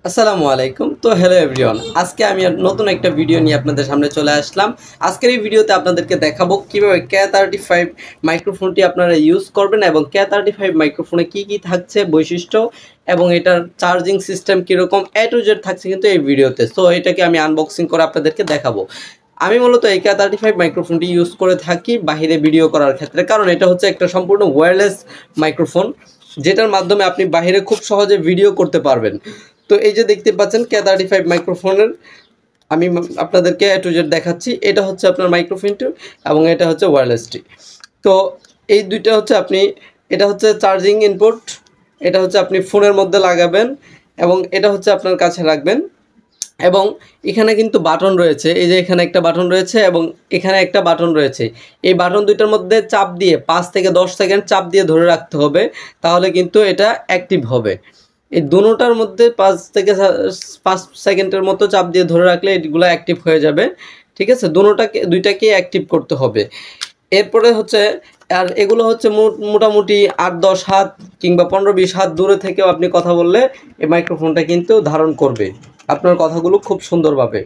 আসসালামু আলাইকুম। তো হ্যালো এভরিওয়ান, আজকে আমি নতুন একটা ভিডিও নিয়ে আপনাদের সামনে চলে আসলাম। আজকের এই ভিডিওতে আপনাদেরকে দেখাবো কীভাবে K35 মাইক্রোফোনটি আপনারা ইউজ করবেন এবং K35 মাইক্রোফোনে কী কী থাকছে বৈশিষ্ট্য এবং এটার চার্জিং সিস্টেম কীরকম A to Z থাকছে কিন্তু এই ভিডিওতে। সো এটাকে আমি আনবক্সিং করে আপনাদেরকে দেখাবো। আমি মূলত এই K35 মাইক্রোফোনটি ইউজ করে থাকি বাহিরে ভিডিও করার ক্ষেত্রে, কারণ এটা হচ্ছে একটা সম্পূর্ণ ওয়্যারলেস মাইক্রোফোন, যেটার মাধ্যমে আপনি বাহিরে খুব সহজে ভিডিও করতে পারবেন। তো এই যে দেখতে পাচ্ছেন K35 মাইক্রোফোনের আমি আপনাদেরকে A to Z দেখাচ্ছি। এটা হচ্ছে আপনার মাইক্রোফোনটি এবং এটা হচ্ছে ওয়্যারলেসটি। তো এই দুইটা হচ্ছে এটা হচ্ছে চার্জিং ইনপুট, এটা হচ্ছে আপনি ফোনের মধ্যে লাগাবেন এবং এটা হচ্ছে আপনার কাছে রাখবেন। এবং এখানে কিন্তু বাটন রয়েছে, এই যে এখানে একটা বাটন রয়েছে এবং এখানে একটা বাটন রয়েছে। এই বাটন দুইটার মধ্যে চাপ দিয়ে 5 থেকে 10 সেকেন্ড চাপ দিয়ে ধরে রাখতে হবে, তাহলে কিন্তু এটা অ্যাক্টিভ হবে। এই দুটোটার মধ্যে 5 থেকে 5 সেকেন্ডের মতো চাপ দিয়ে ধরে রাখলে এগুলো অ্যাক্টিভ হয়ে যাবে। ঠিক আছে, দুইটাকে অ্যাক্টিভ করতে হবে। এরপরে হচ্ছে আর এগুলো হচ্ছে মোটামুটি 8-10 হাত কিংবা 15-20 হাত দূরে থেকেও আপনি কথা বললে এই মাইক্রোফোনটা কিন্তু ধারণ করবে আপনার কথাগুলো খুব সুন্দরভাবে।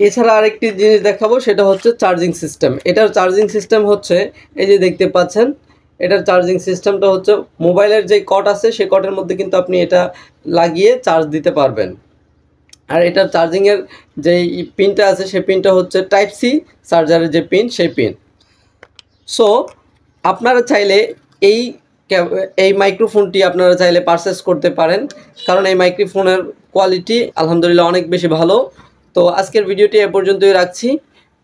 এছাড়া আরেকটি জিনিস দেখাবো, সেটা হচ্ছে চার্জিং সিস্টেম। এটার চার্জিং সিস্টেম হচ্ছে এই যে দেখতে পাচ্ছেন, এটার চার্জিং সিস্টেমটা হচ্ছে মোবাইলের যে কট আছে সেই কটের মধ্যে কিন্তু আপনি এটা লাগিয়ে চার্জ দিতে পারবেন। আর এটার চার্জিংয়ের যে পিনটা আছে সেই পিনটা হচ্ছে টাইপ সি চার্জারের যে পিন, সেই পিন। সো আপনারা চাইলে এই মাইক্রোফোনটি আপনারা চাইলে পারচেস করতে পারেন, কারণ এই মাইক্রোফোনের কোয়ালিটি আলহামদুলিল্লাহ অনেক বেশি ভালো। তো আজকের ভিডিওটি এ পর্যন্তই রাখছি।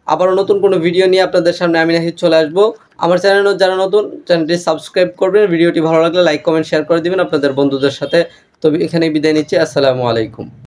আবারও নতুন কোনো ভিডিও নিয়ে আপনাদের সামনে আমি নাহিদ চলে আসবো। আমার চ্যানেলে যারা নতুন, চ্যানেলটি সাবস্ক্রাইব করবেন, ভিডিওটি ভালো লাগলে লাইক কমেন্ট শেয়ার করে দিবেন আপনাদের বন্ধুদের সাথে। তো এখানেই বিদায় নিচ্ছি। আসসালামু আলাইকুম।